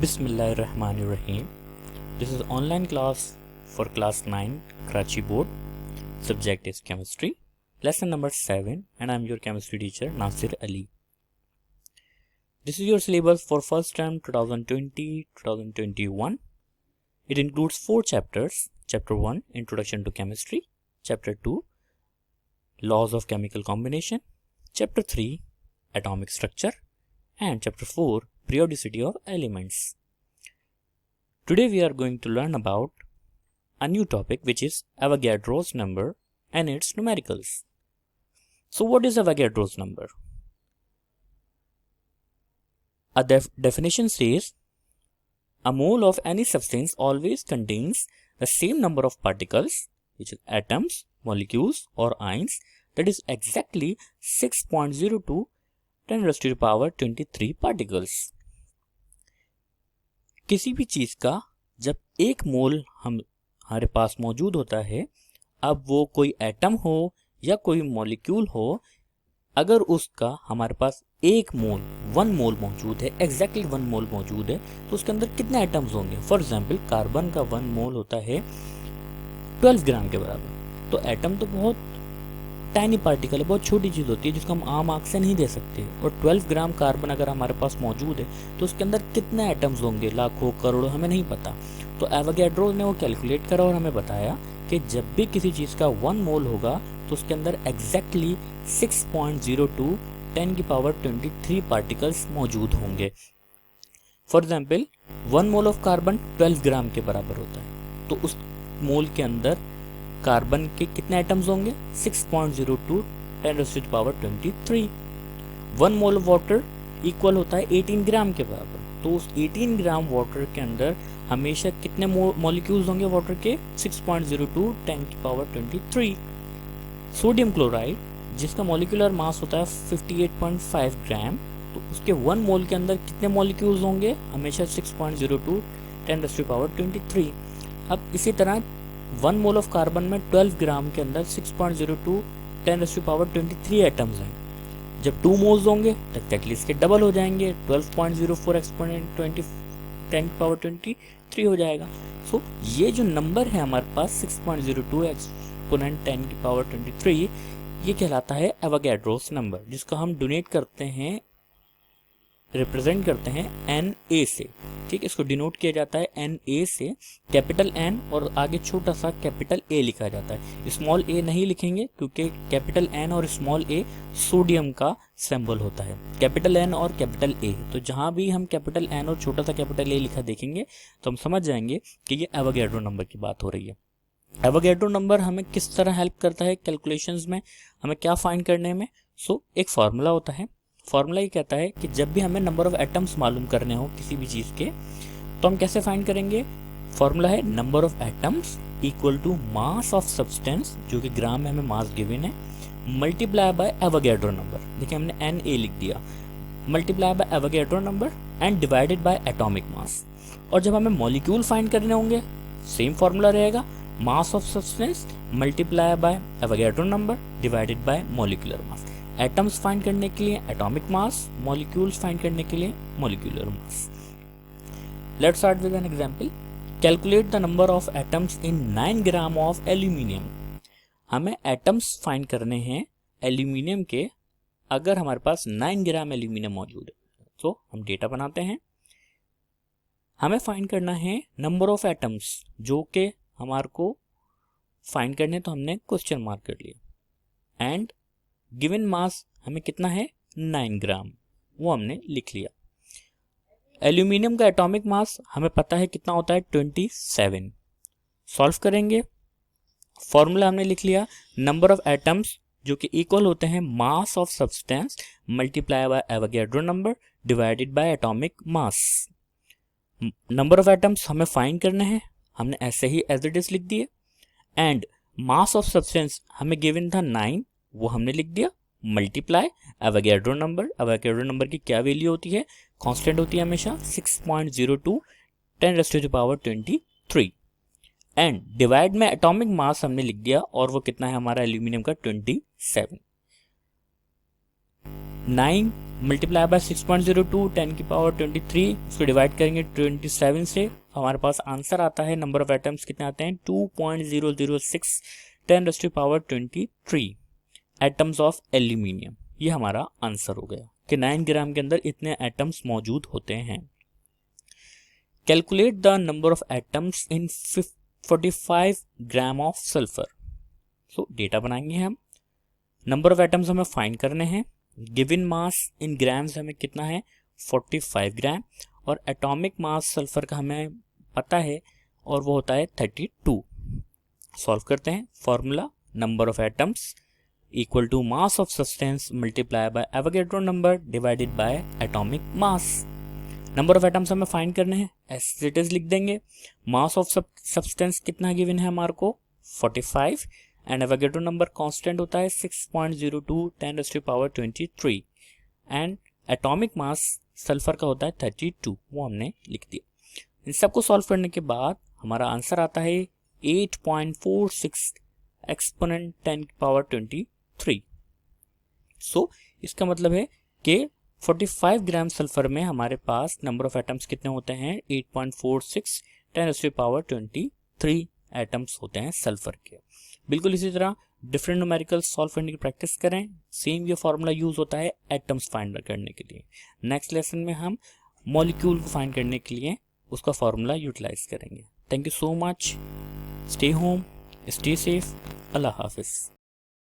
Bismillahirrahmanirrahim. This is online class for class 9 Karachi board. Subject is chemistry. Lesson number 7 and I am your chemistry teacher Nasir Ali. This is your syllabus for first term 2020-2021. It includes 4 chapters. Chapter 1 Introduction to Chemistry. Chapter 2 Laws of Chemical Combination. Chapter 3 Atomic Structure. And Chapter 4 Periodicity of Elements. Today we are going to learn about a new topic which is Avogadro's number and its numericals. So what is Avogadro's number? A definition says a mole of any substance always contains the same number of particles, which is atoms, molecules or ions, that is exactly 6.02 10 raised to the power 23 particles. किसी भी चीज का जब एक मोल हमारे पास मौजूद होता है, अब वो कोई एटम हो या कोई मॉलिक्यूल हो, अगर उसका हमारे पास एक मोल 1 मोल मौजूद है, एग्जैक्टली 1 मोल मौजूद है, तो उसके अंदर कितने एटम्स होंगे? फॉर एग्जांपल कार्बन का 1 मोल होता है 12 ग्राम के बराबर। तो एटम तो बहुत टाइनी पार्टिकल है, बहुत छोटी चीज़ होती है जिसको हम आम आँख से नहीं दे सकते। और 12 ग्राम कार्बन अगर हमारे पास मौजूद है तो उसके अंदर कितने एटम्स होंगे? लाखों, करोड़ों, हमें नहीं पता। तो एवोगैड्रो ने वो कैलकुलेट करा और हमें बताया कि जब भी किसी चीज़ का 1 मोल होगा तो उसके अंदर एग्जैक्टली 6.02 10 की पावर 23 पार्टिकल्स मौजूद होंगे। For example 1 mole of carbon 12 ग्राम के बराबर होता है, तो उस मोल के अंदर कार्बन के कितने एटम्स होंगे? 6.02 10 raised to the power 23। 1 mole of water equal होता है 18 ग्राम के बराबर, तो उस 18 ग्राम वाटर के अंदर हमेशा कितने मॉलिक्यूल्स होंगे वाटर के? 6.02 10 की पावर 23। सोडियम क्लोराइड जिसका मॉलिक्यूलर मास होता है 58.5 ग्राम, तो उसके 1 मोल के अंदर कितने मॉलिक्यूल्स होंगे? हमेशा 6.02 10 raised to the power 23। अब इसी तरह 1 मोल ऑफ कार्बन में 12 ग्राम के अंदर 6.02 10 raised to the power 23 atoms हैं। जब 2 मोल्स होंगे तो एग्जैक्टली इसके डबल हो जाएंगे, 12.04 एक्सपोनेंट 10 की पावर 23 हो जाएगा। सो ये जो नंबर है हमारे पास 6.02 एक्सपोनेंट 10 की पावर 23, ये कहलाता है एवोगैड्रोस नंबर, जिसको हम डोनेट करते हैं, रिप्रेजेंट करते हैं Na से। ठीक, इसको डिनोट किया जाता है Na से, कैपिटल N और आगे छोटा सा कैपिटल A लिखा जाता है। स्मॉल a नहीं लिखेंगे क्योंकि कैपिटल N और स्मॉल a सोडियम का सिंबल होता है, कैपिटल N और कैपिटल A। तो जहां भी हम कैपिटल N और छोटा सा कैपिटल A लिखा देखेंगे तो हम समझ जाएंगे कि ये एवोगैड्रो नंबर की बात हो रही है। एवोगैड्रो नंबर हमें किस तरह हेल्प करता है कैलकुलेशंस में, हमें क्या फाइंड करने में? एक फार्मूला होता है। फार्मूला ये कहता है कि जब भी हमें नंबर ऑफ एटम्स मालूम करने हो किसी भी चीज़ के, तो हम कैसे फाइंड करेंगे? फार्मूला है number of atoms equal to mass of substance, जो कि ग्राम में हमें मास गिवन है, मल्टीप्लाई बाय एवोगैड्रो नंबर। देखिए हमने Na लिख दिया, multiply by Avogadro number and divided by atomic mass. और जब हमें मॉलिक्यूल फाइंड करने होंगे सेम फार्मूला रहेगा, मास of substance multiply by Avogadro number divided bye molecular mass. Atoms find करने के लिए एटॉमिक मास, मॉलिक्यूल्स फाइंड करने के लिए molecular mass. Let's start with an example. Calculate the number of atoms in 9 gram of aluminium. हमें atoms find करने हैं aluminium के, अगर हमारे पास 9 ग्राम एल्यूमिनियम मौजूद है। तो हम डेटा बनाते हैं, हमें फाइंड करना है नंबर ऑफ एटम्स, जो कि हमारे को फाइंड करने, तो हमने क्वेश्चन मार्क कर लिया। एंड गिवन मास हमें कितना है? 9 ग्राम, वो हमने लिख लिया। एल्यूमिनियम का एटॉमिक मास हमें पता है कितना होता है? 27। सॉल्व करेंगे, फॉर्मूला हमने लिख लिया, नंबर ऑफ एटम्स जो कि इक्वल होते हैं मास of substance multiply by Avogadro number divided by atomic mass. Number of atoms हमें फाइंड करने हैं, हमने ऐसे ही एज इट इज लिख दिए। एंड मास ऑफ सब्सटेंस हमें गिवन था 9, वो हमने लिख दिया, multiply Avogadro number. Avogadro number की क्या वैल्यू होती है? कांस्टेंट होती है हमेशा 6.02 10 raised to the power 23। And divide में एटॉमिक मास हमने लिख दिया, और वो कितना है हमारा एल्यूमिनियम का? 27। 9 मल्टीप्लाई बाय 6.02 10 की पावर 23, उसको डिवाइड करेंगे 27 से, हमारे पास आंसर आता है, नंबर ऑफ एटम्स कितने आते हैं 2.006 10 raise to power 23 atoms of aluminium. ये हमारा आंसर हो गया कि 9 ग्राम के अंदर इतने एटम्स मौजूद होते हैं। Calculate the number of atoms in 45 gram of sulphur. So data बनाएंगे हम, नंबर ऑफ एटम्स हमें फाइंड करने हैं, गिवन मास इन ग्राम्स हमें कितना है 45 ग्राम, और एटॉमिक मास सल्फर का हमें पता है और वो होता है 32। सॉल्व करते हैं, formula number of atoms equal to mass of substance multiply by Avogadro number divided by atomic mass. Number of atoms हमें फाइंड करने हैं, एज इट इज लिख देंगे। मास ऑफ सब्सटेंस कितना गिवन है हमारे को 45, एंड एवोगैड्रो नंबर कांस्टेंट होता है 6.02 10 raise to power 23, and atomic mass sulphur का होता है 32, वो हमने लिख दिया। इन सबको सॉल्व करने के बाद हमारा आंसर आता है 8.46 एक्सपोनेंट 10 की पावर 23। सो इसका मतलब है कि 45 ग्राम सल्फर में हमारे पास नंबर ऑफ एटम्स कितने होते हैं 8.46 10 रेज़ टू पावर 23 एटम्स होते हैं सल्फर के। बिल्कुल इसी तरह डिफरेंट न्यूमेरिकल सॉल्व करने की प्रैक्टिस करें, सेम ये फॉर्मूला यूज होता है एटम्स फाइंड करने के लिए। नेक्स्ट लेसन में हम मॉलिक्यूल को फाइंड करने के लिए उसका फॉर्मूला यूटिलाइज करेंगे। Thank you so much, stay home, stay safe, Allah Hafiz.